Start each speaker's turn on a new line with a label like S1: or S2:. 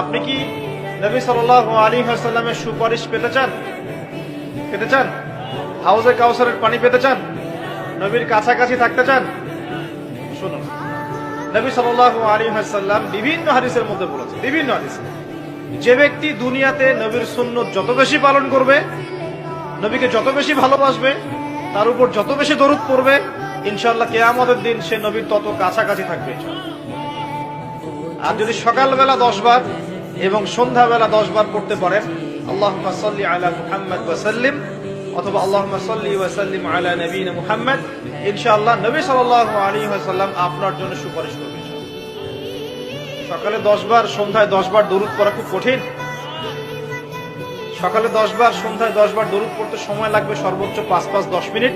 S1: আপনি কি নবী সাল্লাল্লাহু আলাইহি ওয়াসাল্লামের সুপারিশ পেতে চান? পেতে চান? হাউজে কাউসারের পানি পেতে চান? নবীর কাছাকাছি থাকতে চান? শুনুন, নবী সাল্লাল্লাহু আলাইহি ওয়াসাল্লাম বিভিন্ন হাদিসের মধ্যে বলেছেন, বিভিন্ন হাদিসে, যে ব্যক্তি দুনিয়াতে নবীর সুন্নত যত বেশি পালন করবে, নবীকে যত বেশি ভালোবাসবে, তার উপর যত বেশি দরুদ পড়বে, ইনশাআল্লাহ কিয়ামতের দিন সে নবীর তত কাছাকাছি থাকবে। আর যদি সকালবেলা 10 বার এবং সন্ধ্যাবেলা 10 বার পড়তে পারেন, আল্লাহুম্মা সাল্লি আলা মুহাম্মাদ ওয়া সাল্লিম, অথবা আল্লাহুম্মা সাল্লি ওয়া সাল্লিম আলা নবিয়িনা মুহাম্মাদ, ইনশাআল্লাহ নবী সাল্লাল্লাহু আলাইহি ওয়াসাল্লাম আপনার জন্য সুপারিশ করবেন। সকালে 10 বার, সন্ধ্যায় 10 বার দরুদ পড়া খুব কঠিন। সকালে 10 বার, সন্ধ্যায় 10 বার দরুদ পড়তে সময় লাগবে সর্বোচ্চ 5-10 মিনিট।